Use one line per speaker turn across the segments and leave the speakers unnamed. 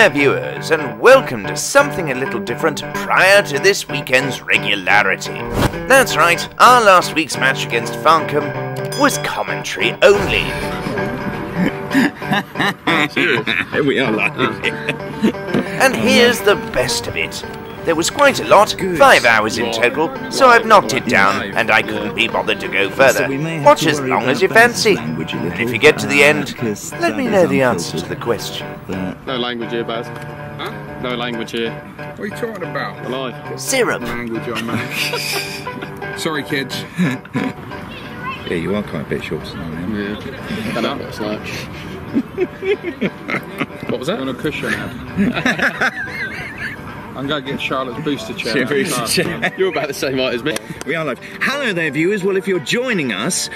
there, viewers, and welcome to something a little different prior to this weekend's regularity. That's right, our last week's match against Farncombe was commentary only.
We are lucky.
And here's the best of it. There was quite a lot, 5 hours in total, so I've knocked it down, and I couldn't be bothered to go further. Watch as long as you fancy, and if you get to the end, let me know the answer to the question.
No language here, Baz.
Huh?
No language here.
What are you talking about?
Alive.
Syrup.
Language on man. Sorry, kids.
Yeah, you are quite a bit short tonight.
Yeah. I know what it's like. What was that?
On a cushion. I'm going to get Charlotte's booster chair.
You're about the same height as me.
We are live. Hello there, viewers. Well, if you're joining us,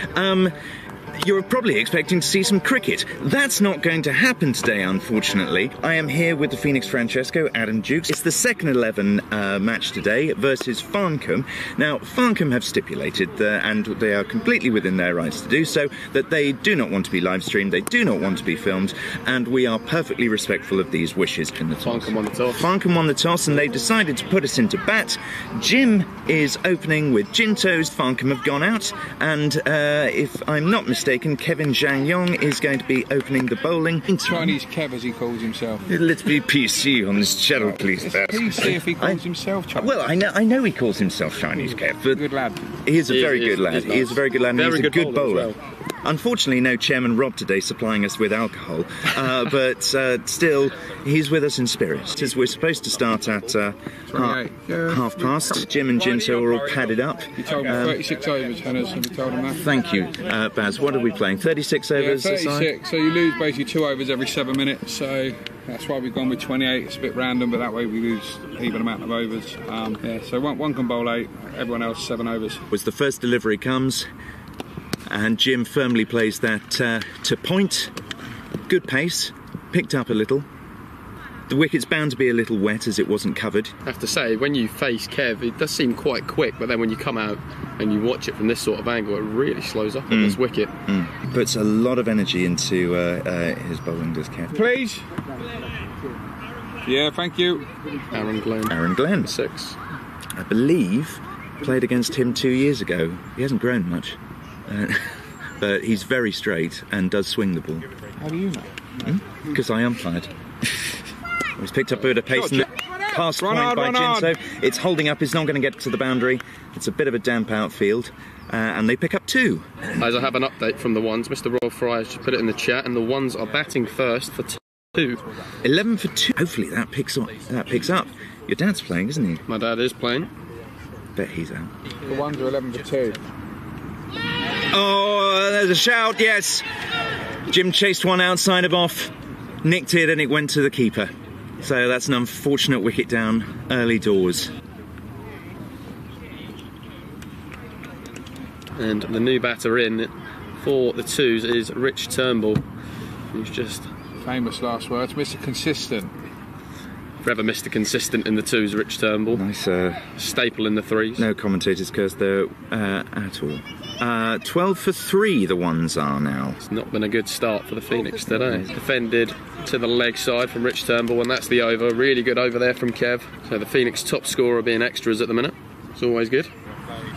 you're probably expecting to see some cricket. That's not going to happen today, unfortunately. I am here with the Phoenix Francesco, Adam Dukes. It's the second 11 match today versus Farncombe. Now, Farncombe have stipulated, and they are completely within their rights to do so, that they do not want to be live streamed, they do not want to be filmed, and we are perfectly respectful of these wishes. In the
Farncombe won the toss.
Farncombe won the toss, and they decided to put us into bat. Jim is opening with Jinto's. Farncombe have gone out, and if I'm not mistaken, Kevin Zhang Yong is going to be opening the bowling.
Chinese Kev, as he calls himself.
Let's be PC on this channel, please.
It's PC if he calls himself Chinese.
Well, I know he calls himself Chinese Kev, but
Good lad.
he is a very good lad. He is a very good lad, and he's a good bowler.
as well.
Unfortunately, no Chairman Rob today supplying us with alcohol, but still, he's with us in spirit. As we're supposed to start at half past. Jim and Jinto are all padded up.
He told me 36 overs, Hennes, and we told him that.
Thank you, Baz. What are we playing? 36 overs
Yeah,
a side?
36. So you lose basically 2 overs every 7 minutes. So that's why we've gone with 28. It's a bit random, but that way we lose even amount of overs. Yeah, so one can bowl 8, everyone else 7 overs.
Was the first delivery comes, and Jim firmly plays that to point. Good pace, picked up a little. The wicket's bound to be a little wet as it wasn't covered.
I have to say, when you face Kev, it does seem quite quick, but then when you come out and you watch it from this sort of angle, it really slows up on this wicket.
Puts a lot of energy into his bowling, does Kev.
Please. Yeah, thank you.
Aaron Glenn.
Aaron Glenn,
6.
I believe, played against him 2 years ago. He hasn't grown much, but he's very straight and does swing the ball.
How do you know?
Because I umpired. He's picked up a bit of pace and pass point
on,
by
run on.
Jinto. It's holding up, it's not going to get to the boundary. It's a bit of a damp outfield, and they pick up 2.
As I have an update from the ones, Mr. Royal Fry has just put it in the chat, and the ones are batting first for 2.
11 for 2. Hopefully that picks up. Your dad's playing, isn't he?
My dad is playing.
Bet he's out.
The ones are 11 for 2.
Oh, there's a shout, yes. Jim chased one outside of off, nicked it, and it went to the keeper. So that's an unfortunate wicket down early doors.
And the new batter in for the 2s is Rich Turnbull, who's just
Famous last words, Mr. Consistent.
forever Mr. Consistent in the 2s, Rich Turnbull.
Nice,
Staple in the 3s.
no commentators curse there at all. 12 for 3 the ones are now.
It's not been a good start for the Phoenix today. Defended to the leg side from Rich Turnbull, and that's the over. Really good over there from Kev. So the Phoenix top scorer being extras at the minute. It's always good.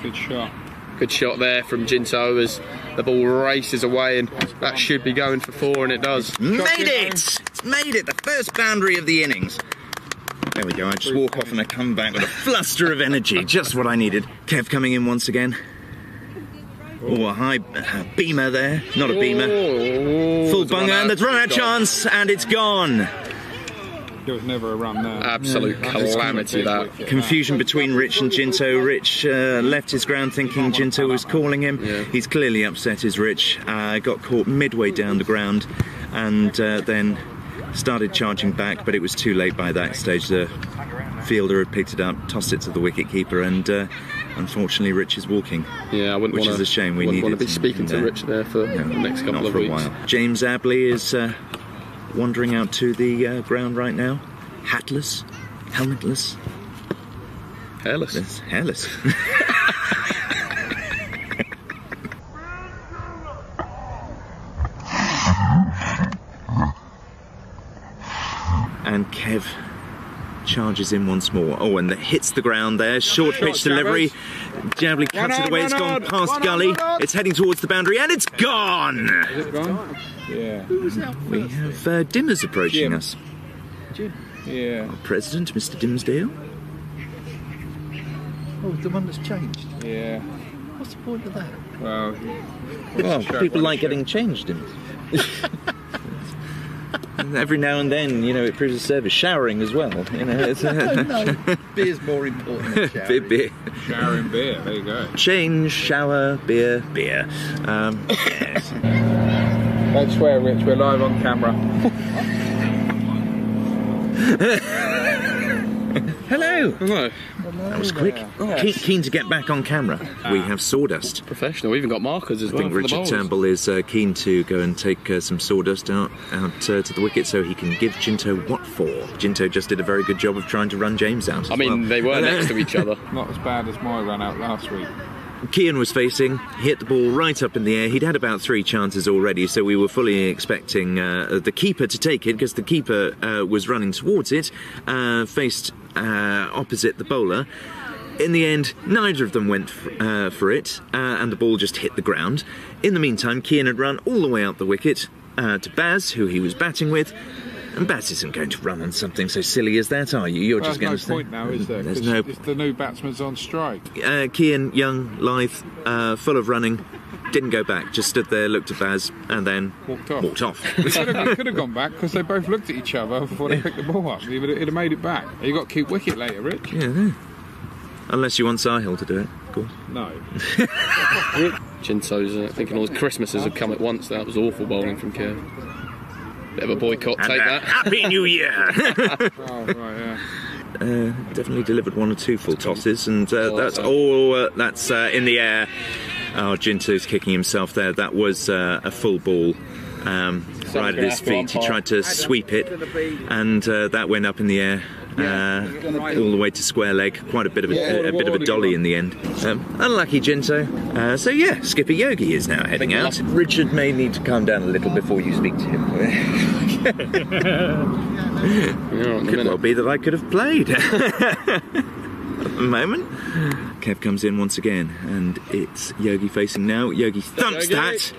Good shot.
Good shot there from Jinto as the ball races away, and that should be going for 4, and it does.
Made it! It's made it! The first boundary of the innings. There we go, I just walk off and I come back with a fluster of energy. Just what I needed. Kev coming in once again. Oh, a high beamer there. Not a beamer. Full bung, and the run out chance, and it's gone.
There was never a run there.
Absolute calamity, that.
Confusion between Rich and Jinto. Rich left his ground thinking Jinto was calling him.
Yeah.
He's clearly upset as Rich. Got caught midway down the ground and then started charging back, but it was too late by that stage. The fielder had picked it up, tossed it to the wicket keeper, and unfortunately Rich is walking.
Yeah, I wouldn't
which
wanna,
is a shame. We
wouldn't
needed
want to be speaking to Rich there for the next couple
not
of
for
weeks.
a while. James Abley is wandering out to the ground right now, hatless, helmetless,
Hairless.
yes, hairless. And Kev charges in once more. Oh, and that hits the ground there. Short pitch delivery. Jabbly cuts it away. It's gone past Gully. It's heading towards the boundary, and it's gone!
Is it gone? Yeah.
We have Dimmers approaching us.
Jim.
Yeah.
Our president, Mr. Dimsdale.
Oh, the one that's changed.
Yeah.
What's the point of that?
Well,
People like getting changed in. Every now and then, you know, it proves a service. Showering as well, you know. It's,
No, beer's more important than showering.
beer.
showering beer, there you go.
Change, shower, beer. Yes.
Don't swear, Rich, we're live on camera.
Hello.
Hello.
That was quick. Keen to get back on camera. We have sawdust.
Professional. We even got markers as
I
well.
think
for the
Richard
bowls.
Turnbull is keen to go and take some sawdust out to the wicket so he can give Jinto what for. Jinto just did a very good job of trying to run James out.
I mean, they were next to each other.
Not as bad as my run out last week.
Kean was facing, hit the ball right up in the air. He'd had about 3 chances already, so we were fully expecting the keeper to take it, because the keeper was running towards it, faced opposite the bowler. In the end, neither of them went for it, and the ball just hit the ground. In the meantime, Kean had run all the way out the wicket to Baz, who he was batting with. And Baz isn't going to run on something so silly as that, are you? You're just going
There's
to
no point now, is there?
There's
'Cause
no.
it's the new batsman's on strike.
Kean, young, lithe, full of running, didn't go back. Just stood there, looked at Baz, and then
Walked off. He could have gone back, because they both looked at each other before they picked the ball up. He'd have made it back. You got to keep wicket later, Rich.
Yeah. Unless you want Sahil to do it, of course.
No.
Jinto's thinking all his Christmases had come at once. That was awful bowling from Kev. Bit of a boycott,
And
take that.
Happy New Year!
Oh, right, yeah.
Definitely delivered 1 or 2 full tosses, and that's all. That's in the air. Oh, Jinto's kicking himself there. That was a full ball right at his feet. He tried to sweep it, and that went up in the air. All the way to square leg. Quite a bit of a dolly in the end. Unlucky Jinto. So yeah, Skipper Yogi is now heading out. Richard may need to calm down a little before you speak to him. Could well be that I could have played. At the moment, Kev comes in once again, and it's Yogi facing now. Yogi thumps that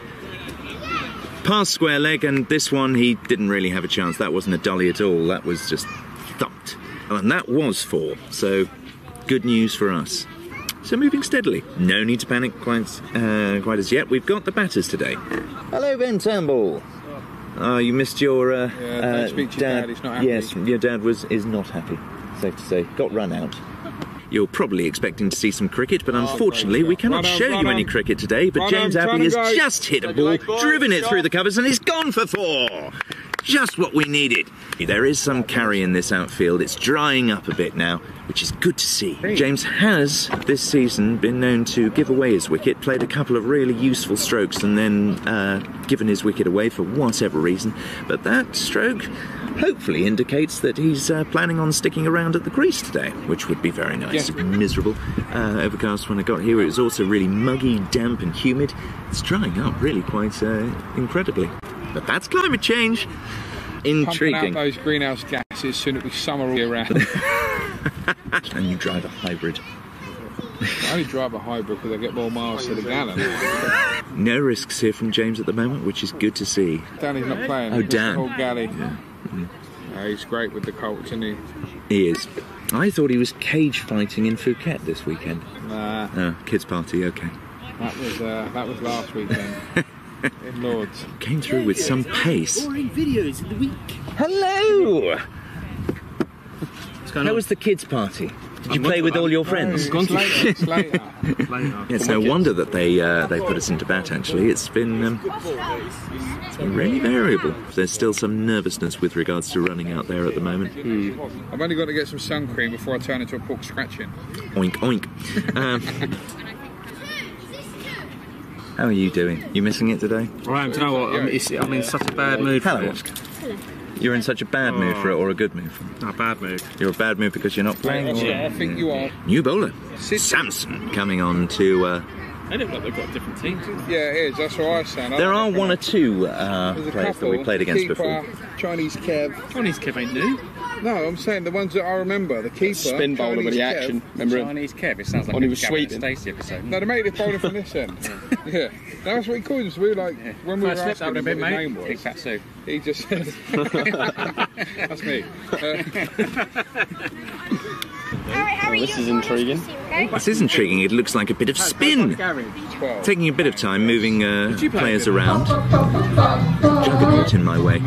past square leg, and this one he didn't really have a chance. That wasn't a dolly at all. That was just thumped. And that was 4, so good news for us. So moving steadily. No need to panic quite as yet. We've got the batters today. Hello, Ben Turnbull. Oh, you missed your
don't speak to your dad, he's not happy.
Yes, your dad is not happy, safe to say. Got run out. You're probably expecting to see some cricket, but unfortunately we cannot show you any cricket today. But James Abley has just hit a ball, driven it through the covers, and he's gone for 4. Just what we needed. There is some carry in this outfield. It's drying up a bit now, which is good to see. James has, this season, been known to give away his wicket, played a couple of really useful strokes, and then given his wicket away for whatever reason. But that stroke hopefully indicates that he's planning on sticking around at the crease today, which would be very nice.
Yeah.
Miserable. Overcast when I got here. It was also really muggy, damp and humid. It's drying up really quite incredibly. But that's climate change. Intriguing.
Pumping out those greenhouse gases, soon it'll be summer all year round.
And you drive a hybrid.
I only drive a hybrid because I get more miles to the gallon.
No risks here from James at the moment, which is good to see.
Danny's not playing.
Oh, Dan.
Old Galley.
Yeah.
He's great with the Colts, isn't he?
He is. I thought he was cage fighting in Phuket this weekend.
Nah,
Oh, kids party, okay.
that was last weekend. In Lords.
Came through with some pace.
Boring videos of the week.
Hello!
What's going
How
on?
was the kids party? Did you play with all your friends?
It's later.
It's no wonder that they put us into bat, actually. It's been really variable. There's still some nervousness with regards to running out there at the moment.
I've only got to get some sun cream before I turn into a pork scratching.
Oink, oink. How are you doing? You missing it today?
Right, do you know what? I'm in such a bad mood for
Hello.
it.
You're in such a bad mood for it, or a good mood for it?
A bad mood.
You're a bad mood because you're not playing?
I think you are.
New bowler, Samson, coming on to
They look like they've got different teams.
Yeah, it is. That's what I was saying.
There are one or two players that we played against before.
Chinese Kev.
Chinese Kev ain't new.
No, I'm saying the ones that I remember. The keeper.
Spin bowler with the action. Remember him?
Chinese Kev. It sounds like
When he
a
was
Gavin
sweeping.
Stacey episode.
No, the mate that bowler from this end. Yeah, that's what he called us. We were like, when we were
First
asking him what his name
Big
was,
Fat Sue.
he just said, "That's me."
This is intriguing.
This is intriguing. It looks like a bit of spin.
12.
Taking a bit of time, moving players around. Jug of water in my way.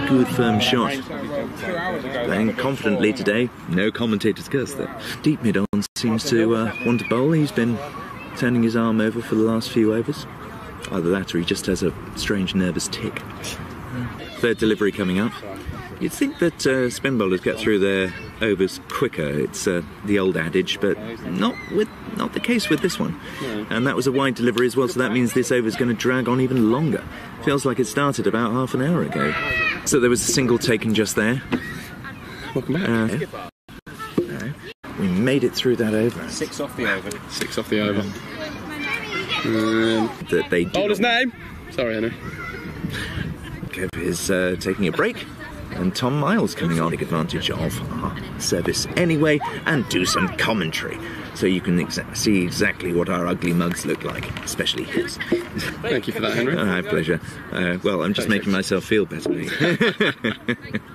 Good firm shot.
2 hours ago.
Playing confidently today. No commentators curse though. Deep mid on seems to want to bowl. He's been turning his arm over for the last few overs. Either that or he just has a strange nervous tic. Third delivery coming up. You'd think that spin bowlers get through their overs quicker. It's the old adage, but not the case with this one.
No.
And that was a wide delivery as well, so that means this over is going to drag on even longer. Feels like it started about half an hour ago. So there was a single taken just there.
Welcome back.
We made it through that over.
6 off the over.
6 off the over.
That they did.
Bowler's name? Sorry, Henry.
Kev is taking a break. And Tom Miles coming on, take advantage of our service anyway and do some commentary. So you can see exactly what our ugly mugs look like, especially his.
Thank you for that, Henry.
My pleasure. Well, I'm just making myself feel better.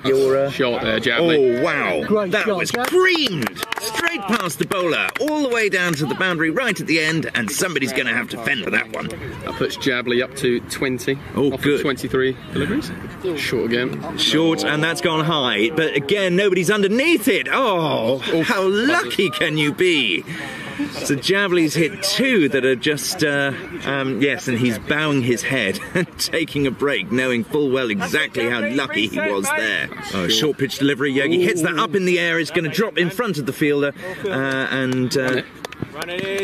Your
Shot there, Javelin.
oh, wow. That was creamed! Straight past the bowler, all the way down to the boundary, right at the end, and somebody's going to have to fend for that one.
That puts Javelin up to 20.
Oh,
off
good.
Of 23 deliveries. Short again.
Short, and that's gone high, but again, nobody's underneath it. Oh, how lucky can you be? So Javeley's hit 2 that are just, yes, and he's bowing his head and taking a break, knowing full well exactly how lucky he was there. Oh, short pitch delivery, Yogi hits that up in the air, it's going to drop in front of the fielder,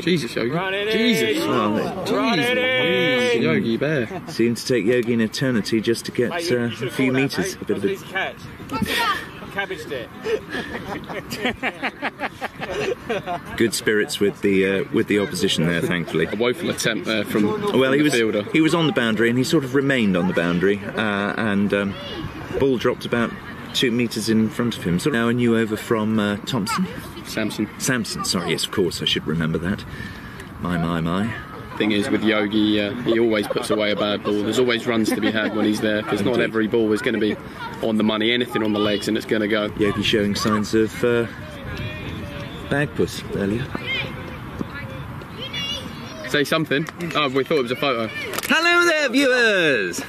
Jesus, Yogi. Jesus. Jesus. Yogi Bear.
Seemed to take Yogi an eternity just to get a few metres. A bit of it.
Cabbaged it.
Good spirits with the opposition there, thankfully.
A woeful attempt there from
Well,
the fielder.
he was on the boundary and he sort of remained on the boundary, and ball dropped about 2 metres in front of him. So now a new over from Thompson. Samson, sorry, yes, of course, I should remember that. My.
Thing is, with Yogi, he always puts away a bad ball. There's always runs to be had when he's there, because not every ball is going to be on the money. Anything on the legs and it's going to go.
Yogi showing signs of bag puss earlier.
Say something. Oh, we thought it was a photo.
Hello there, viewers!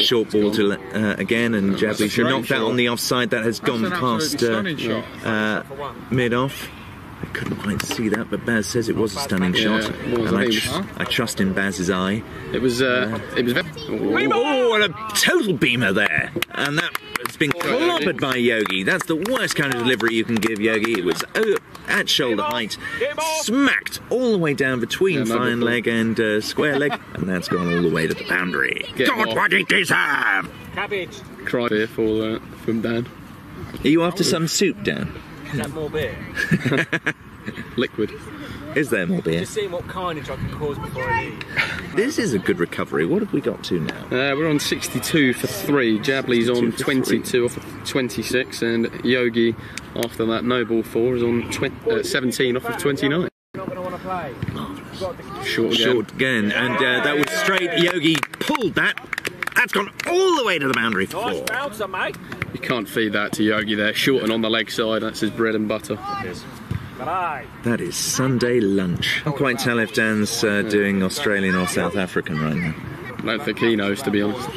Short ball to again, and Jabley should knock that on the offside. That has gone past mid-off. I couldn't quite see that, but Baz says it was a stunning shot, and I trust in Baz's eye.
It was very...
Oh, and a total beamer there, and that has been clobbered by Yogi. That's the worst kind of delivery you can give Yogi. It was at shoulder height, smacked all the way down between fine leg and square leg, and that's gone all the way to the boundary. Got what it deserved!
Cabbage.
Cry beer from Dan.
Are you after some soup, Dan?
Is that more beer?
Liquid.
Is there more beer?
Just seeing what carnage I can cause before I leave.
This is a good recovery. What have we got to now?
We're on 62 for 3. Jabley's on 22 off of 26, and Yogi, after that no ball 4, is on 17 off of 29.
Not going to want to play.
Short again.
And that was straight. Yogi pulled that. That's gone all the way to the boundary for 4.
Nice bouncer, mate.
You can't feed that to Yogi there. Short and on the leg side, that's his bread and butter.
That is Sunday lunch. I can't quite tell if Dan's doing Australian or South African right now.
I don't think he knows, to be honest.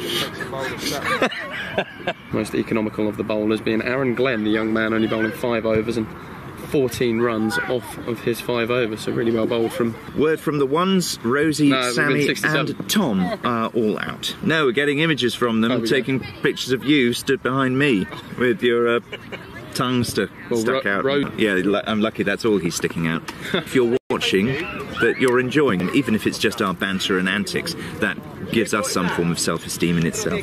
Most economical of the bowlers being Aaron Glenn, the young man only bowling 5 overs and 14 runs off of his 5 overs, so really well bowled from...
Word from the ones, Rosie, Sammy and Tom are all out. No, we're getting images from them, taking pictures of you stood behind me with your tongue stuck out. Yeah, I'm lucky that's all he's sticking out. If you're watching, that you're enjoying, even if it's just our banter and antics, that gives us some form of self-esteem in itself.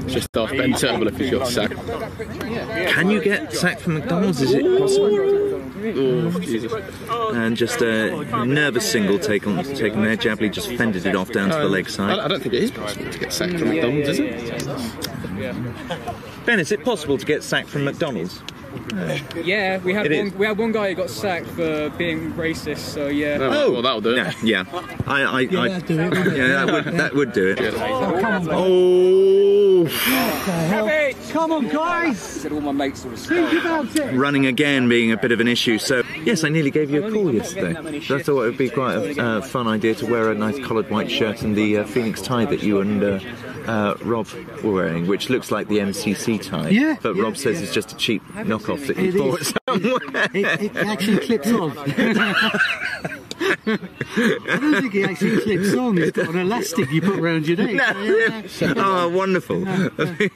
Just off Ben Turnbull if he's got sacked.
Can you get sacked from McDonald's? Is it possible?
Oh, Jesus.
And just a nervous single taken there. Jabley just fended it off down to the leg side.
I don't think it is possible to get sacked from McDonald's, is it?
Ben, is it possible to get sacked from McDonald's?
Yeah, we had one guy who got sacked for being racist, so yeah.
Oh, well, that'll do it.
Yeah. That'd do it. Yeah, that would do it. Oh!
Come on, guys! All my mates think about it.
Running again being a bit of an issue. So yes, I nearly gave you a call yesterday. So I thought it would be quite a fun idea to wear a nice collared white shirt and the Phoenix tie that you and Rob were wearing, which looks like the MCC tie.
Yeah.
But Rob says it's just a cheap knockoff that you bought somewhere.
It actually clips on. I don't think it actually clips on. It's got an elastic you put around your neck.
Oh, wonderful. But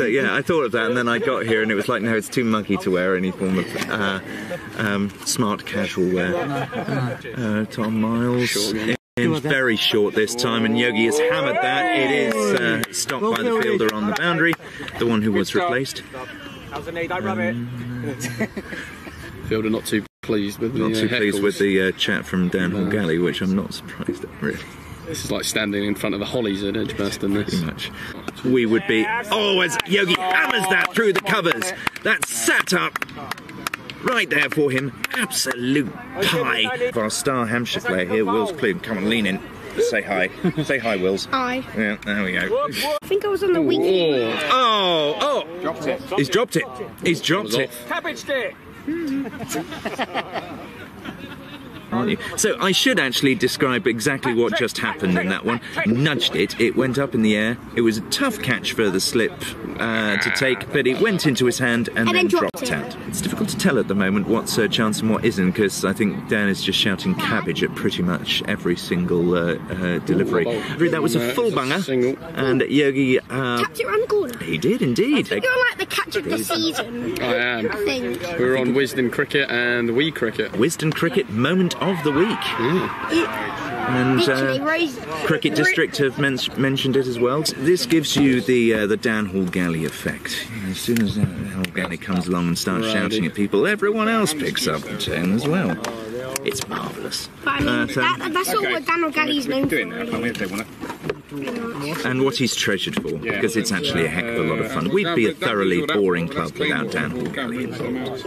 yeah, I thought of that, and then I got here and it was like, no, it's too muggy to wear any form of smart casual wear. Tom Miles. Very short this time, and Yogi has hammered that. It is stopped by the fielder on the boundary, the one who was replaced.
Fielder not too pleased with
the chat from Downhill Galley, which I'm not surprised at, really.
This is like standing in front of the Hollies at Edgbaston.
Pretty much. We would be. Oh, as Yogi hammers that through the covers, that's sat up. Right there for him, absolute pie. For our star Hampshire player here, Wills Plume. Come on, lean in. Say hi. Say hi, Wills.
Hi.
Yeah, there we go.
I think I was on the weekend.
Oh! Dropped it. He's dropped it. He's dropped it.
Cabbage stick.
Aren't you? So I should actually describe exactly what just happened in that one. Nudged it, it went up in the air. It was a tough catch for the slip to take, but it went into his hand and then dropped out. It's difficult to tell at the moment what's a chance and what isn't, because I think Dan is just shouting cabbage at pretty much every single delivery. That was a full banger, and Yogi
Tapped it around the corner.
He did indeed.
You're like the catch of the season.
I am.
I think.
We're on Wisden Cricket and Wee Cricket.
Wisden Cricket moment of the week. And Cricket District have mentioned it as well. This gives you the Dan Hall Galley effect. As soon as Dan Hall Galley comes along and starts shouting at people, everyone else picks up the tone as well. It's marvellous.
But I mean, that's all what Dan Hall Galley's known for.
And what he's treasured for, because it's actually a heck of a lot of fun. We'd be a thoroughly boring club without Dan Hall Galley involved.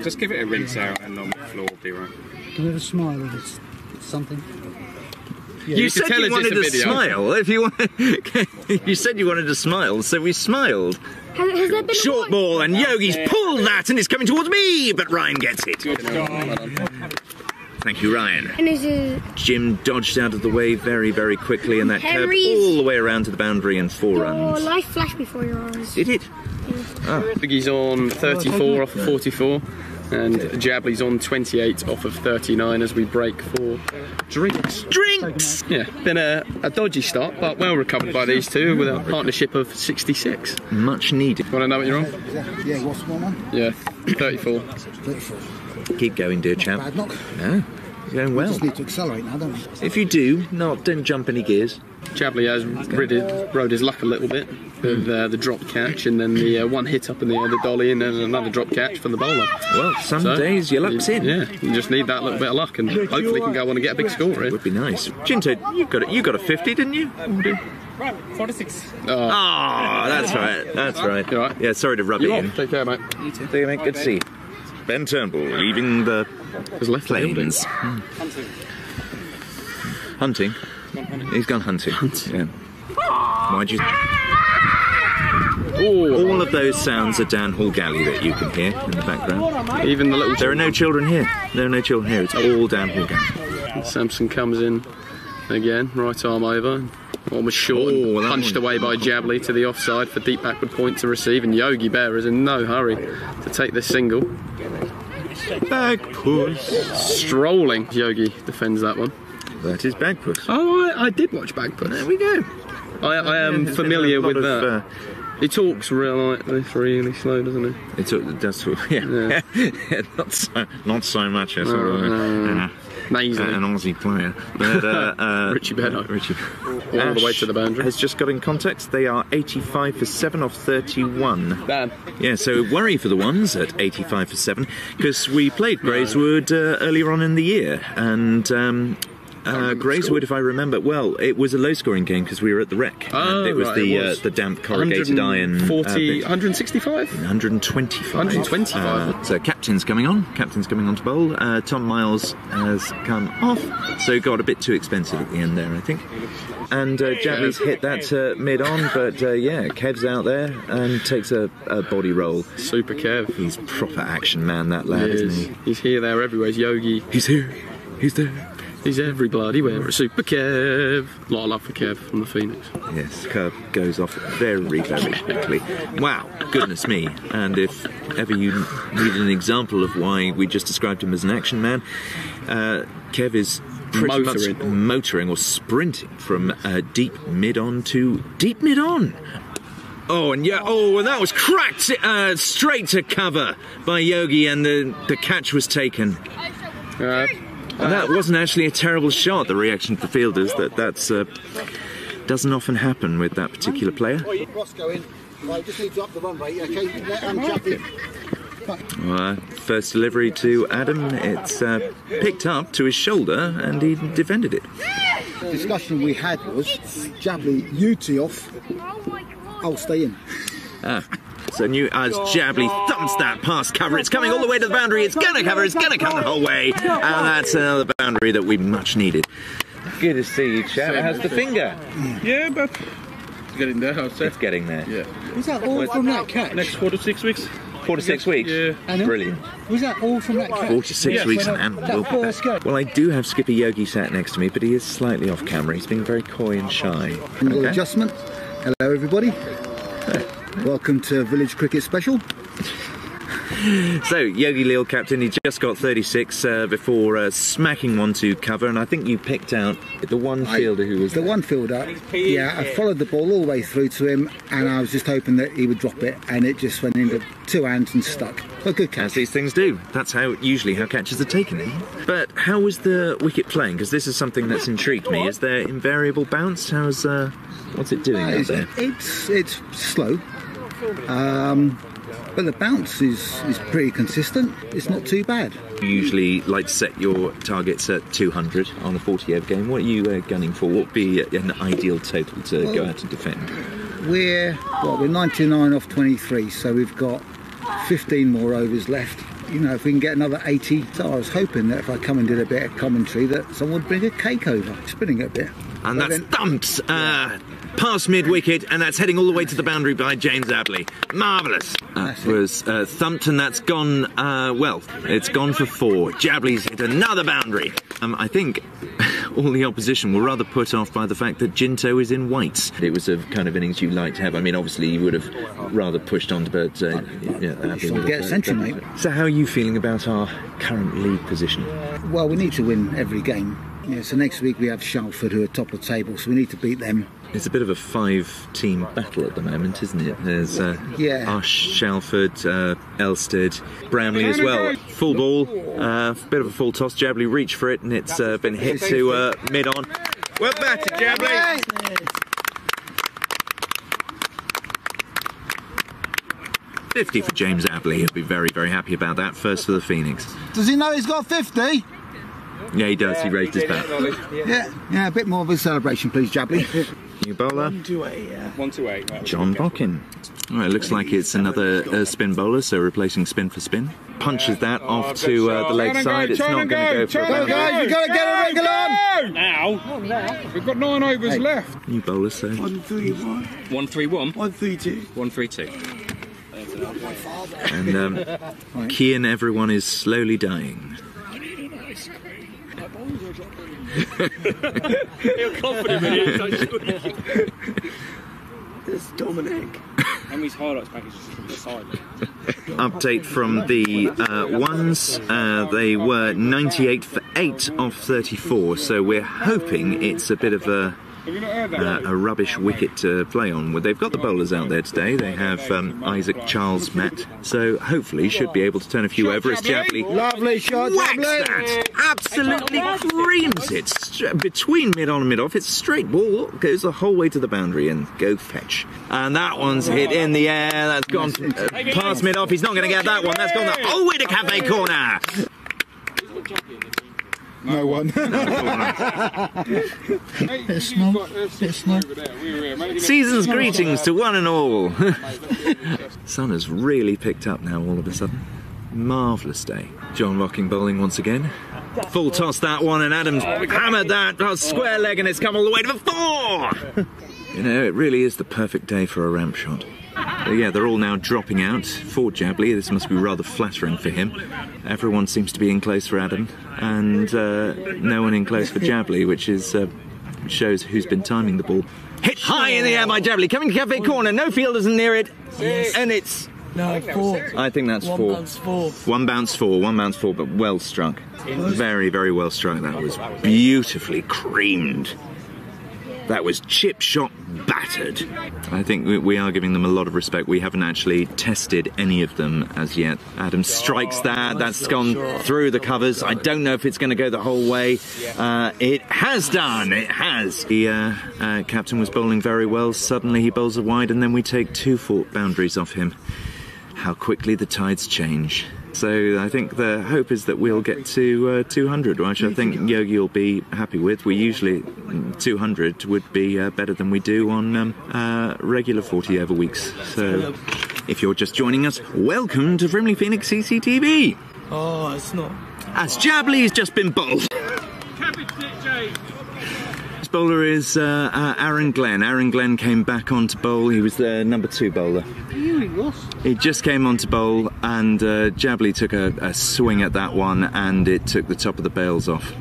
Just give it a rinse out and on the floor will be right.
Do you have a smile if it's something?
You said you wanted to smile. If you want, you said you wanted to smile, so we smiled.
Has there been
Short ball, and Yogi's pulled that, and it's coming towards me, but Ryan gets it. Thank you, Ryan.
And
Jim dodged out of the way very, very quickly, and that curved all the way around to the boundary and 4 runs.
Your life flashed before your eyes.
Did it?
Biggie's on 34 off of 44. And Jabley's on 28 off of 39 as we break for drinks.
Drinks!
Yeah, been a dodgy start, but well recovered by these two with a partnership of 66.
Much needed.
Want to know what you're on?
Yeah, what's one on?
Yeah, 34.
34.
Keep going, dear chap.
Bad knock.
No, you're going well.
We just need to accelerate now, don't we?
If you do, don't jump any gears.
Jabley has rode his luck a little bit with the drop catch and then the one hit up in the air, the dolly, and then another drop catch from the bowler.
Well, some days your luck's in.
Yeah, you just need that little bit of luck and hopefully can go on and get a big score.
It would be nice. Chinto, you got a 50, didn't you?
46.
Oh,
that's right. That's right.
You all right?
Yeah, sorry to rub it in.
Take care, mate.
You too. Take care, mate. Good to see you. Ben Turnbull leaving the plains. Hunting. He's gone hunting. Yeah. Why'd you... All of those sounds are Dan Hall Galley that you can hear in the background.
Even the little...
There are no children here. There are no children here. It's all Dan Hall Galley.
Samson comes in again, right arm over. Almost short, punched away by Jabley to the offside for deep backward point to receive, and Yogi Bear is in no hurry to take this single.
Bag puss.
Strolling, Yogi defends that one.
That is bag puss.
Oh, I did watch bag puss.
There we go.
I am familiar with that. He talks really slow, doesn't he?
It does talk, yeah. not so much as
amazing.
An Aussie player. But,
Richie Benno. All the way to the boundary.
Has just got in context. They are 85 for 7 off 31.
Bad.
Yeah, so worry for the ones at 85 for 7, because we played Greyswood earlier on in the year, and Greyswood, if I remember, well, it was a low-scoring game because we were at the Wreck.
Oh,
and it was the damp corrugated iron.
165?
125.
125.
So captain's coming on. Captain's coming on to bowl. Tom Miles has come off, so got a bit too expensive at the end there, I think. And Jabley's hit that mid-on, but yeah, Kev's out there and takes a body roll.
Super Kev.
He's proper action man, that lad, isn't he?
He's here, there, everywhere. He's Yogi.
He's here. He's there.
He's every bloody where. Super Kev. A lot of love for Kev from the Phoenix.
Yes, Kev goes off very, very quickly. Wow, goodness me. And if ever you need an example of why we just described him as an action man, Kev is pretty much motoring or sprinting from deep mid-on to deep mid-on. Oh, and yeah, and that was cracked straight to cover by Yogi, and the catch was taken. And that wasn't actually a terrible shot, the reaction of the fielders. That's doesn't often happen with that particular player.
Roscoe in. Right, just need to up the run rate, okay?
First delivery to Adam, it's picked up to his shoulder and he defended it.
The discussion we had was, Jabley, you tee off, I'll stay in.
So new as Jabley thumps that past cover, it's coming all the way to the boundary, it's gonna cover, it's gonna come the whole way, and that's another boundary that we much needed. Good to see you, chap. How's the finger?
Yeah, but it's getting there, I'd say.
It's getting there.
Yeah.
Was that all from that catch?
Next 4 to 6 weeks.
4 to 6 weeks?
Yeah.
Brilliant.
Was that all from that catch?
4 to 6 weeks, man. Well, I do have Skipper Yogi sat next to me, but he is slightly off camera. He's being very coy and shy.
Little adjustment. Hello, everybody. Welcome to Village Cricket Special.
So, Yogi Leal, captain, he just got 36 before smacking one to cover, and I think you picked out the one fielder who was
the one fielder. Yeah, I followed the ball all the way through to him, and I was just hoping that he would drop it, and it just went into 2 hands and stuck. A good catch.
As these things do. That's usually how catches are taken. But how was the wicket playing? Because this is something that's intrigued me. Is there invariable bounce? What's it doing out there?
It's slow. But the bounce is pretty consistent. It's not too bad.
You usually like to set your targets at 200 on a 40-over game. What are you gunning for? What would be an ideal total to go out and defend?
We're 99 off 23, so we've got 15 more overs left. You know, if we can get another 80, so I was hoping that if I come and did a bit of commentary that someone would bring a cake over, spinning it a bit.
And that's thumps past mid-wicket, and that's heading all the way to the boundary by James Abley. Marvellous. That was thumped, and that's gone, it's gone for 4. Jabley's hit another boundary. I think all the opposition were rather put off by the fact that Jinto is in whites. It was a kind of innings you like to have. I mean, obviously you would have rather pushed on, but
get a century, mate.
So how are you feeling about our current league position?
Well, we need to win every game. Yeah, so next week we have Shalford, who are top of the table, so we need to beat them.
It's a bit of a 5-team battle at the moment, isn't it? There's Ash, Shalford, Elstead, Bramley as well. Full ball, bit of a full toss. Jabley reached for it, and it's been hit to mid-on. Well batted, Jabley! 50 for James Abley. He'll be very, very happy about that. First for the Phoenix.
Does he know he's got 50?
Yeah, he does. He raised his bat.
Yeah, a bit more of a celebration, please, Jabley.
New bowler.
128.
John Bockin. All right, looks like it's another spin bowler, so replacing spin for spin. Punches that off to the leg side. It's not going to go for a boundary.
You've got to get a wriggle on!
Now! We've got 9 overs left.
New bowler, so.
131. 131?
132.
132.
And Kian, everyone is slowly dying.
You're confident in it,
It's Dominic.
Emmy's highlights package is from the side.
Update from the ones. They were 98 for 8 off 34, so we're hoping it's a bit of a a rubbish wicket to play on. Well, they've got the bowlers out there today. They have Isaac, Charles, Matt. So hopefully should be able to turn a few over as Jabley.
Lovely shot,
Whacks that! Absolutely creams it. Between mid-on and mid-off, it's a straight ball. Goes the whole way to the boundary and go fetch. And that one's hit in the air. That's gone past mid-off. He's not going to get that one. That's gone the whole way to cafe corner.
No one.
Season's greetings to one and all. Sun has really picked up now all of a sudden. Marvellous day. John rocking bowling once again. Full toss that one, and Adams hammered that square leg, and it's come all the way to the 4. You know, it really is the perfect day for a ramp shot. But yeah, they're all now dropping out for Jabley. This must be rather flattering for him. Everyone seems to be in close for Adam, and no one in close for Jabley, which is shows who's been timing the ball. Hit high in the air by Jabley, coming to cafe corner. No fielders near it, and it's.
No, 4.
I think that's 4. One bounce 4, but well struck. Very, very well struck. That was beautifully creamed. That was chip shot battered. I think we are giving them a lot of respect. We haven't actually tested any of them as yet. Adam strikes that. That's gone through the covers. I don't know if it's going to go the whole way. It has done. It has. The captain was bowling very well. Suddenly he bowls a wide, and then we take 2 boundaries off him. How quickly the tides change. So I think the hope is that we'll get to 200, which I think Yogi will be happy with. We usually 200 would be better than we do on regular 40 over weeks. So if you're just joining us, welcome to Frimley Phoenix CCTV.
Oh, it's not.
As Jabley's just been bowled. This bowler is Aaron Glenn. Aaron Glenn came back on to bowl. He was the number 2 bowler. He just came on to bowl, and Jabley took a swing at that one, and it took the top of the bails off.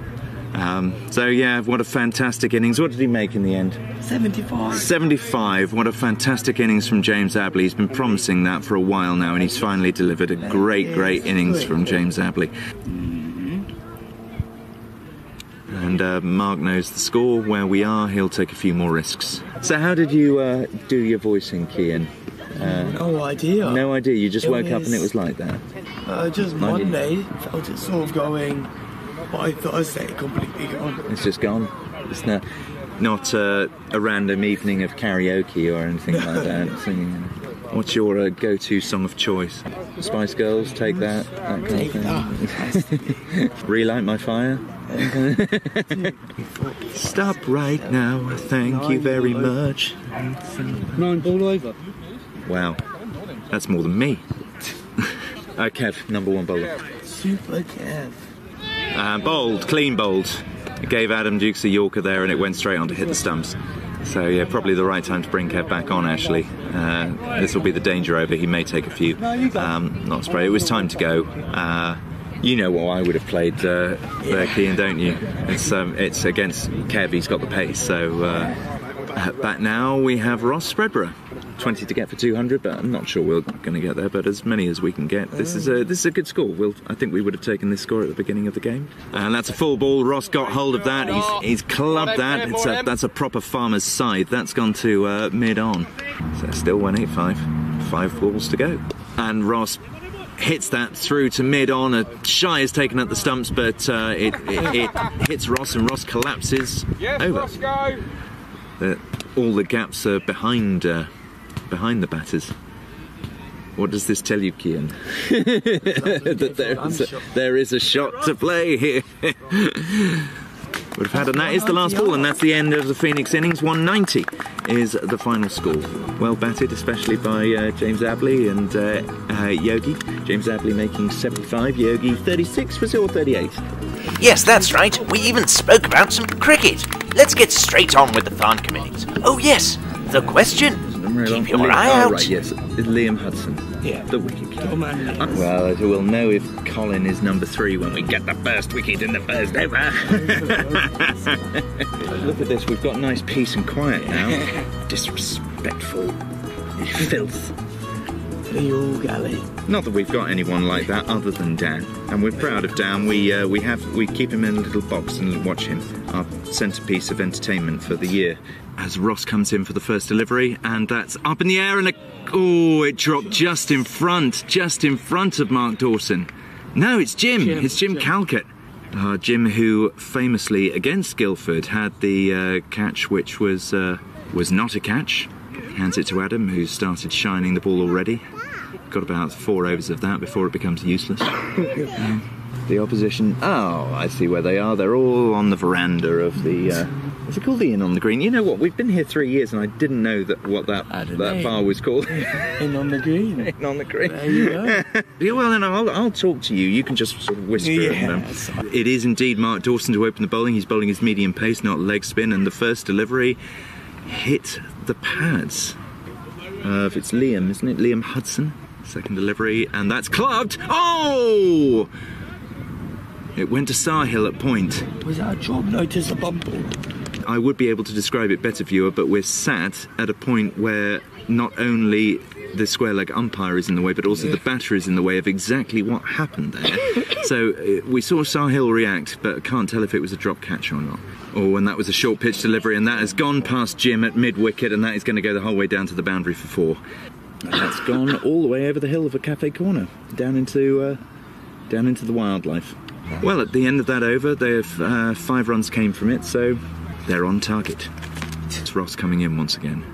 So yeah, what a fantastic innings. What did he make in the end?
75.
75. What a fantastic innings from James Abley. He's been promising that for a while now, and he's finally delivered a great innings from James Abley. And Mark knows the score, where we are. He'll take a few more risks. So how did you do your voicing, Kian?
No idea.
No idea, you just woke up and it was like that?
Just Monday, felt it sort of going, by Thursday it completely gone.
It's just gone? It's not a random evening of karaoke or anything like that, singing? What's your go-to song of choice? Spice Girls, Take That, that kind of thing? Relight My Fire? Stop right now, thank you very much.
9 ball over.
Wow, that's more than me. Kev, number 1 bowler.
Super Kev.
Bowled, clean bowled. It gave Adam Dukes a Yorker there, and it went straight on to hit the stumps. So yeah, probably the right time to bring Kev back on, actually. This will be the danger over. He may take a few. Not spray. It was time to go. You know what I would have played there, Kian, don't you? It's against Kev. He's got the pace. So back now we have Ross Spreadborough. 20 to get for 200, but I'm not sure we're going to get there. But as many as we can get, this is a good score. I think we would have taken this score at the beginning of the game, and that's a full ball. Ross got hold of that. He's clubbed that. That's a proper farmer's scythe. That's gone to mid on. So still 185. 5 balls to go, and Ross hits that through to mid on. A shy is taken at the stumps, but it hits Ross, and Ross collapses over. All the gaps are behind the batters. What does this tell you, Kian? that there is a shot to play here. Would have had, and that is the last ball, and that's the end of the Phoenix innings. 190 is the final score. Well batted, especially by James Abley and Yogi. James Abley making 75, Yogi 36, was it, or 38?
Yes, that's right. We even spoke about some cricket. Let's get straight on with the Farncombe innings. Oh yes, the question. Keep your eye out.
Right, yes, Liam Hudson.
Yeah.
The wicket keeper.
Well,
we'll know if Colin is number 3 when we get the first wicket in the first over. Look at this, we've got nice peace and quiet now. Disrespectful filth.
The all galley.
Not that we've got anyone like that other than Dan, and we're proud of Dan. We keep him in a little box and watch him, our centrepiece of entertainment for the year. As Ross comes in for the first delivery, and that's up in the air, and it dropped just in front of Mark Dawson. No, it's Jim. It's Jim Calcutt. Jim, who famously against Guildford had the catch, which was not a catch. Hands it to Adam, who started shining the ball already. Got about 4 overs of that before it becomes useless. The opposition, oh, I see where they are. They're all on the veranda of the, is it called the Inn on the Green? You know what, we've been here 3 years and I didn't know what that bar was called.
Inn on the Green.
Inn on the Green.
There you go.
Yeah, well, then I'll talk to you. You can just sort of whisper at them. It is indeed Mark Dawson to open the bowling. He's bowling his medium pace, not leg spin, and the first delivery hit the pads. It's Liam, isn't it? Liam Hudson. Second delivery, and that's clubbed. Oh! It went to Sahil at point.
Was that a job notice, a bumble?
I would be able to describe it better, viewer, but we're sat at a point where not only the square leg umpire is in the way, but also the batter is in the way of exactly what happened there. So we saw Sahil react, but can't tell if it was a drop catch or not. Oh, and that was a short pitch delivery, and that has gone past Jim at mid-wicket, and that is going to go the whole way down to the boundary for 4. And that's gone all the way over the hill of a cafe corner, down into the wildlife. Well, at the end of that over, they've 5 runs came from it, so they're on target. It's Ross coming in once again.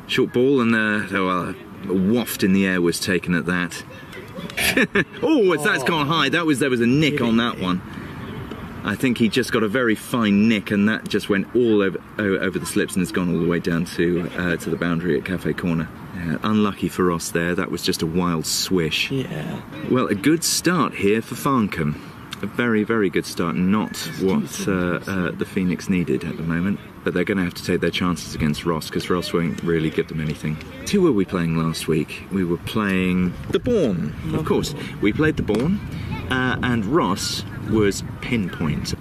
Short ball, and a waft in the air was taken at that. That's gone high. There was a nick on that one. I think he just got a very fine nick, and that just went all over the slips, and it's gone all the way down to the boundary at Cafe Corner. Yeah, unlucky for Ross there. That was just a wild swish.
Yeah.
Well, a good start here for Farncombe. A very, very good start. Not what the Phoenix needed at the moment. But they're going to have to take their chances against Ross, because Ross won't really give them anything. Who were we playing last week? We were playing the Bourne, of course. We played the Bourne, and Ross was pinpoint.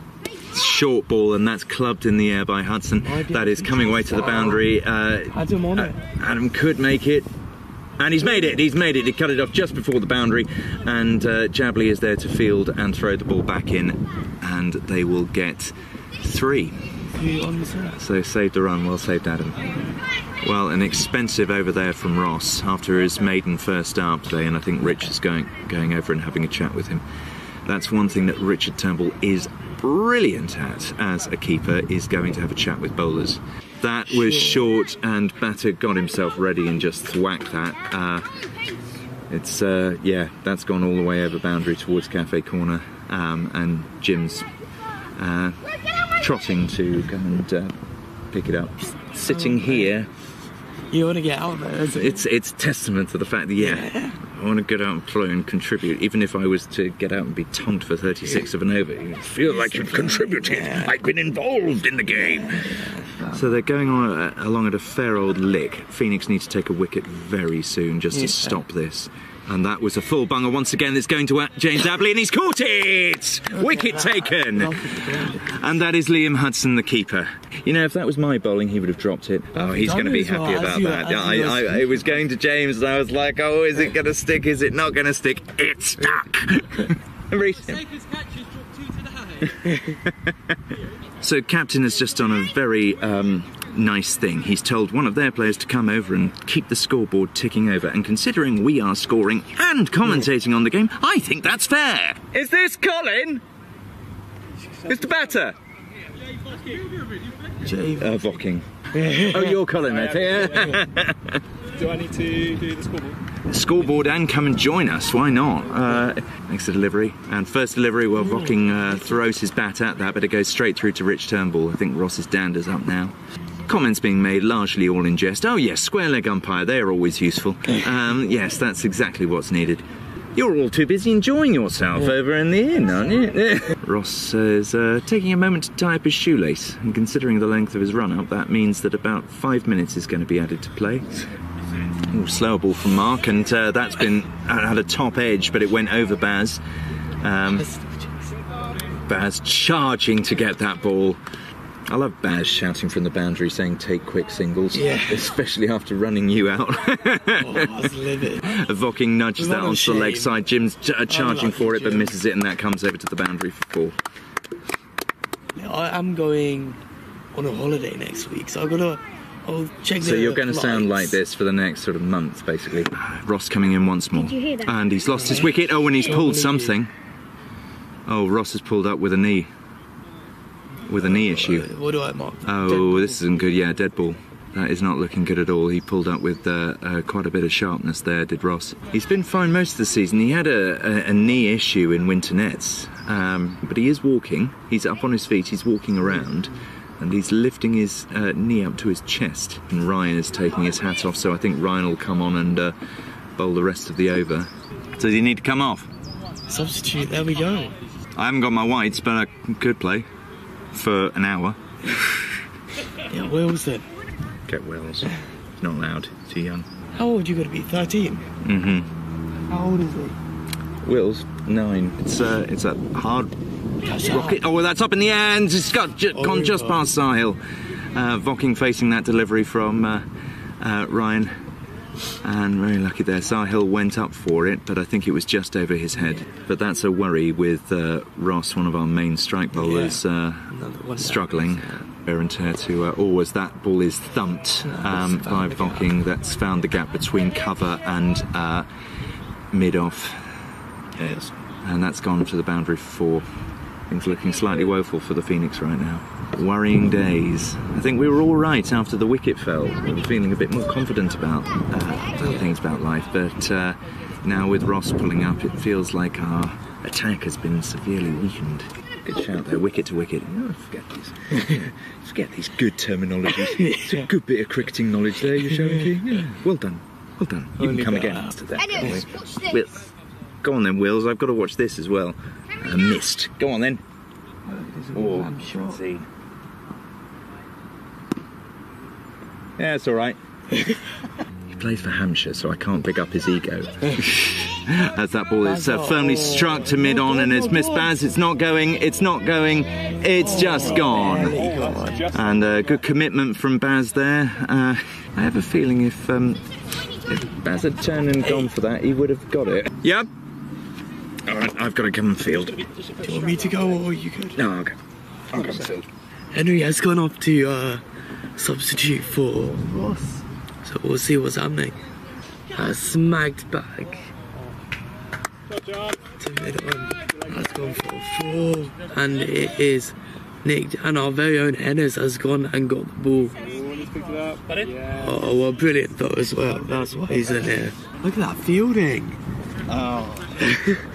Short ball, and that's clubbed in the air by Hudson. That is coming away to the boundary.
Adam on it.
Adam could make it. And he's made it, He cut it off just before the boundary, and Jabley is there to field and throw the ball back in, and they will get 3. So saved the run, well saved Adam. Well, an expensive over there from Ross after his maiden first up today, and I think Rich is going over and having a chat with him. That's one thing that Richard Turnbull is brilliant at as a keeper, is going to have a chat with bowlers. That was short, and batter got himself ready and just thwacked that. That's gone all the way over boundary towards Cafe Corner, and Jim's trotting to go and pick it up. Sitting here.
You want to get out there, isn't it?
It's testament to the fact that, I want to get out and play and contribute. Even if I was to get out and be tonked for 36 of an over, you feel like you've contributed, like been involved in the game. So they're going on along at a fair old lick. Phoenix need to take a wicket very soon just to stop this. And that was a full bunger once again. It's going to James Abley, and he's caught it! Wicket taken! And that is Liam Hudson, the keeper. You know, if that was my bowling, he would have dropped it. Oh, he's going to be happy about that. I was going to James, and I was like, oh, is it going to stick? Is it not going to stick? It stuck!
Safest catch is dropped 2 today.
So captain has just done a very nice thing. He's told one of their players to come over and keep the scoreboard ticking over, and considering we are scoring and commentating on the game, I think that's fair. Is this Colin? Mr. Batter? Vocking. Oh, you're Colin, I think.
Do I need to do the scoreboard?
Scoreboard and come and join us, why not? Next delivery, and first delivery, well, Vocking throws his bat at that, but it goes straight through to Rich Turnbull. I think Ross's dander's up now. Comments being made, largely all in jest. Oh yes, square leg umpire, they're always useful. Yes, that's exactly what's needed. You're all too busy enjoying yourself over in the inn, aren't you? Ross is taking a moment to tie up his shoelace, and considering the length of his run-up, that means that about 5 minutes is going to be added to play. Ooh, slower ball from Mark, and that's been at a top edge, but it went over Baz. Baz charging to get that ball. I love Baz shouting from the boundary saying take quick singles,
Yeah.
especially after running you out.
I was livid.
Vocking nudges that onto the leg
shame.
side. Jim's charging for it, but
Jim.
misses it, and that comes over to the boundary for 4.
I am going on a holiday next week, so I'll check
So you're going to sound like this for the next sort of month, basically. Ross coming in once more.
Did you hear that?
And he's lost his wicket. Oh, and he's pulled something. Oh, Ross has pulled up with a knee. With a knee issue.
What do I mark?
Oh, this isn't good. Yeah, dead ball. That is not looking good at all. He pulled up with quite a bit of sharpness there, did Ross. He's been fine most of the season. He had a knee issue in winter nets, but he is walking. He's up on his feet, he's walking around, and he's lifting his knee up to his chest. And Ryan is taking his hat off, so I think Ryan will come on and bowl the rest of the over. So does he need to come off?
Substitute, there we go.
I haven't got my whites, but I could play for an hour.
Yeah, Wills then.
Get Wills. He's not allowed. Too young.
How old you got to be? 13?
Mm-hmm.
How old is he?
Will's 9. It's a hard rocket. Oh, well, that's up in the air, and it's gone just past Sahil. Vocking facing that delivery from Ryan. And very lucky there. Sahil went up for it, but I think it was just over his head. But that's a worry with Ross, one of our main strike bowlers, struggling. Wear and tear to as that ball is thumped by Vocking. That's found the gap between cover and mid-off.
Yes.
And that's gone to the boundary for 4. Things looking slightly woeful for the Phoenix right now. Worrying days. I think we were all right after the wicket fell. We were feeling a bit more confident about things about life, but now with Ross pulling up, it feels like our attack has been severely weakened. Good shout there, wicket to wicket. Oh, forget these good terminologies. It's a good bit of cricketing knowledge there you're showing, Keane. Yeah. Well done, well done. You can come again after that.
Anyway, watch this.
Go on then, Wills. I've got to watch this as well. Missed. Go on then. Oh, let's see. Yeah, it's all right. He plays for Hampshire, so I can't pick up his ego. As that ball is firmly struck to mid-on and it's missed Baz. It's not going, it's not going, it's just gone. And good commitment from Baz there. I have a feeling if Baz had turned and gone for that, he would have got it. Yep. All right, I've got to come and field.
Do you want me to go or you could?
No, I'll go. I'll come and field.
Henry has gone up to substitute for Ross. So we'll see what's happening. Smacked back to mid-on. That's gone for 4. And it is nicked. And our very own Hennes has gone and got the ball. Oh, well, brilliant though as well. That's why he's in here. Look at that fielding.
Oh.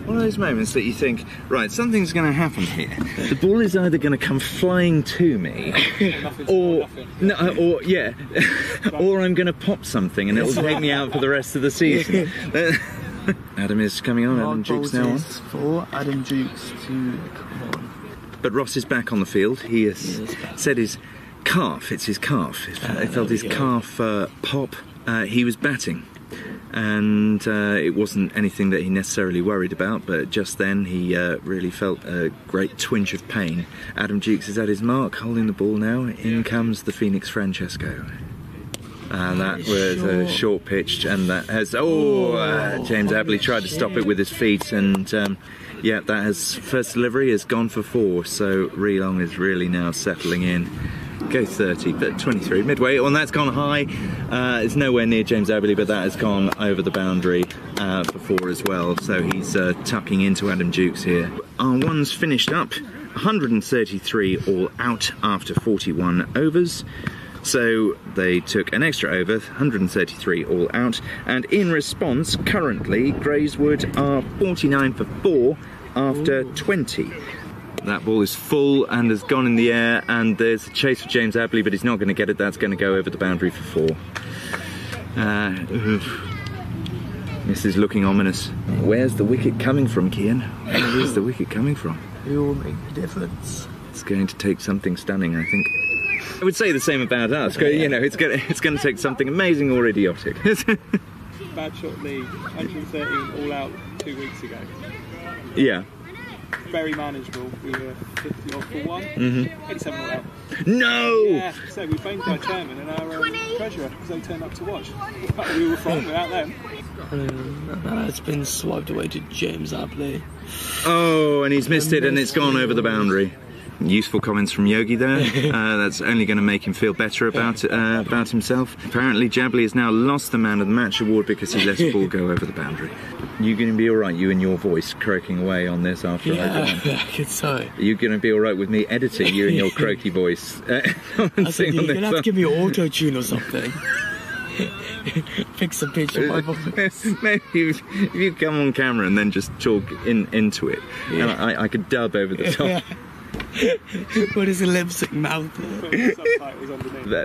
One of those moments that you think, right, something's going to happen here. The ball is either going to come flying to me, or or I'm going to pop something and it'll take me out for the rest of the season. Adam is coming on. Adam Jukes now on.
For Adam Jukes to come on.
But Ross is back on the field. He has said his calf. It's his calf. He felt his calf pop. He was batting. And it wasn't anything that he necessarily worried about, but just then he really felt a great twinge of pain. Adam Jukes is at his mark, holding the ball now. In comes the Phoenix Francesco. And that was a short pitch, and that has... James Abley tried to stop it with his feet, and yeah, that has... First delivery has gone for 4, so Reelong is really now settling in. Go 30, but 23 midway. Oh, and that's gone high. It's nowhere near James Abley, but that has gone over the boundary for 4 as well. So he's tucking into Adam Jukes here. Our one's finished up. 133 all out after 41 overs. So they took an extra over, 133 all out. And in response, currently, Greyswood are 49 for 4 after 20. That ball is full and has gone in the air, and there's a chase for James Abley, but he's not going to get it. That's going to go over the boundary for 4. This is looking ominous. Where's the wicket coming from, Kian? Where is the wicket coming from?
It will make a difference.
It's going to take something stunning, I think. I would say the same about us. You know, it's going to take something amazing or idiotic.
Bad shot lead, 113 all out 2 weeks ago.
Yeah.
very manageable. We were 50 off for one, 87 all out.
No!
Yeah, so we thanked our chairman and our treasurer because they turned up to watch. We were from without them.
It's been swiped away to James Apley.
Oh, and he's missed it and it's gone over the boundary. Useful comments from Yogi there. That's only going to make him feel better about himself. Apparently, Jabley has now lost the Man of the Match award because he let the ball go over the boundary. You going to be all right? You and your voice croaking away on this after I
could say.
Are you going to be all right with me editing you and your croaky voice?
I said, you're going to have to give me auto tune or something. Fix the pitch of my voice.
Maybe if you come on camera and then just talk into it, and I could dub over the top.
What is a lip sync mouth?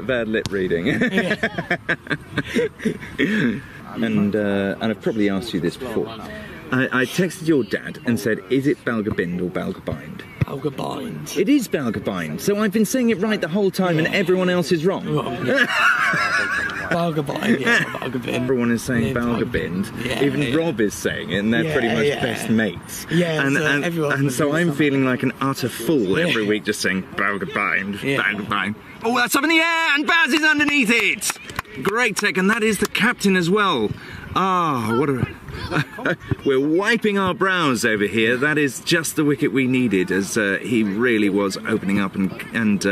Bad lip reading. And I've probably asked you this before. I texted your dad and said, is it Balgabind or Balgabind?
Balgabind.
It is Balgabind. So I've been saying it right the whole time and everyone else is wrong.
Balgabind, yeah, Balgabind.
Everyone is saying Balgabind.
Yeah,
even Rob is saying it, and they're pretty much best mates.
Yeah,
and so I'm feeling like an utter fool every week just saying Balgabind, Balgabind. Oh, that's up in the air, and Baz is underneath it! Great tech, and that is the captain as well. Ah, what a... We're wiping our brows over here. That is just the wicket we needed, as he really was opening up and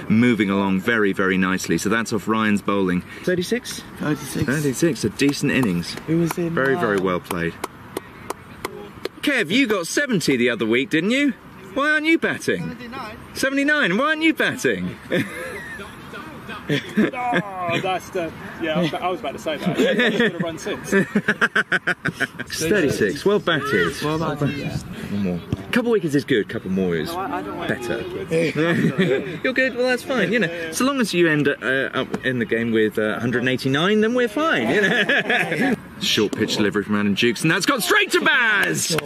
moving along very, very nicely. So that's off Ryan's bowling. 36?
36.
36, a decent innings.
Who was in?
Very, very well played. Kev, you got 70 the other week, didn't you? Why aren't you batting? 79. 79, why aren't you batting?
Oh, that's the... Yeah, I was about to say that. I was going to run since.
36, well batted.
Well batted, yeah.
One more. Couple wickets is good, couple more is better. You're good, well that's fine, you know. So long as you end up in the game with 189, then we're fine, you know. Short pitch delivery from Adam Dukes, and that's gone straight to Baz!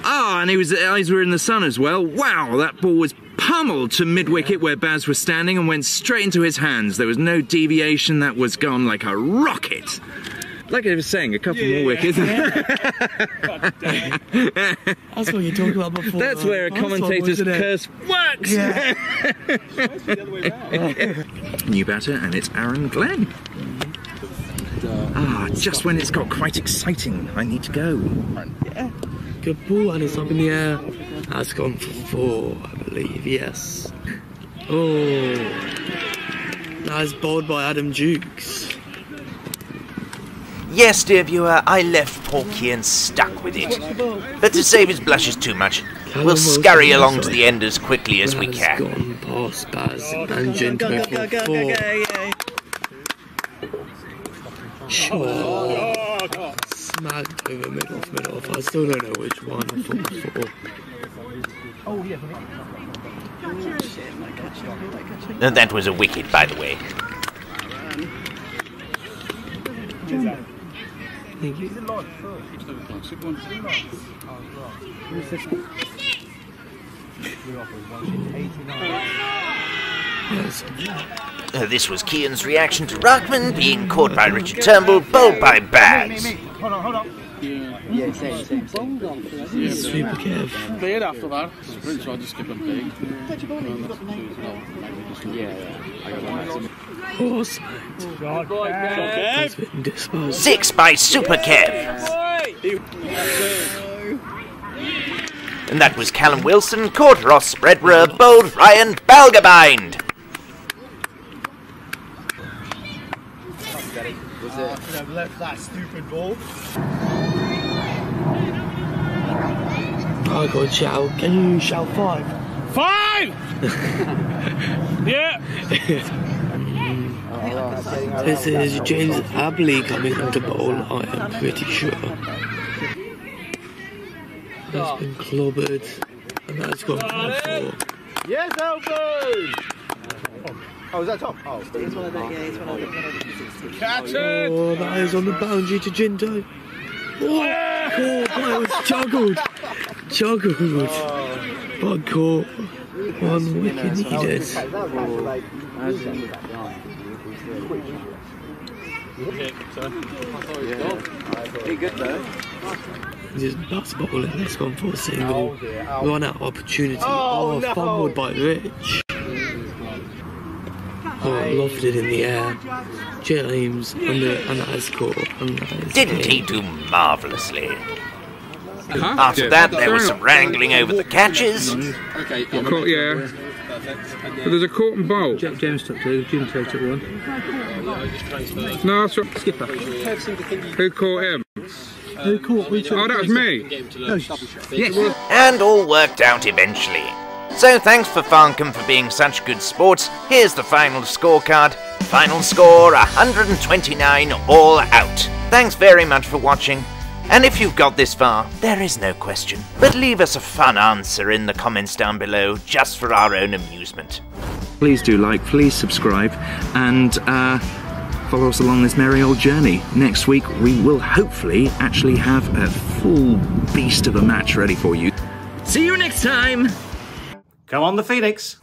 Ah, and his eyes were in the sun as well. Wow, that ball was pummeled to mid-wicket where Baz was standing and went straight into his hands. There was no deviation, that was gone like a rocket. Like I was saying, a couple more wickets.
That's what you talked about before.
That's where a commentator's curse works.
Yeah.
New batter, and it's Aaron Glenn. Ah, just when it's got quite exciting, I need to go.
Yeah. Good ball, and it's up in the air. That's gone for 4, I believe, yes. Oh, that's bowled by Adam Dukes.
Yes, dear viewer, I left Porky and stuck with it. But to save his blushes too much, we'll scurry along to the end as quickly as we can.
Gone past Baz and Gento for 4. Sure. Smacked over mid-off. I still don't know which one I thought for.
And that was a wicket, by the way.
Thank you.
This was Kean's reaction to Ruckman being caught by Richard Turnbull, bowled by Baz.
Hold on.
Yeah, same.
Super Kev.
Big after that. Pretty sure I just skip him big.
Awesome. That's been disposed.
6 by Super Kev. And that was Callum Wilson, caught Ross Spreadborough, bowled Ryan Balgabind.
I've left that stupid ball.
I got shout. Can you shout 5?
5! Yeah!
This is James Apley coming into bowl, I am pretty sure. That's been clobbered, and that's gone for 4.
Yes, Elbow!
Oh, is that Tom? Oh,
it's one of the, Catch it!
Oh, that is on the boundary to Gento. Oh, caught, but it was juggled. But caught. 1 wicket needed.
Pretty good though.
just bust bowling. That's gone for a single. Run out opportunity. Oh, fumbled by Rich. Oh, lofted in the air. James under a nice score.
Didn't he do marvellously? After that, there was some wrangling over the catches.
Okay, yeah. But there's a caught and bowl.
James took two, Jim took one.
No, that's right.
Skipper.
Who caught him?
Who caught?
Oh, that was me.
Yes.
And all worked out eventually. So thanks for Farncombe for being such good sports. Here's the final scorecard. Final score 129 all out. Thanks very much for watching. And if you've got this far, there is no question. But leave us a fun answer in the comments down below, just for our own amusement.
Please do like, please subscribe, and follow us along this merry old journey. Next week we will hopefully actually have a full beast of a match ready for you. See you next time!
Come on, the Phoenix!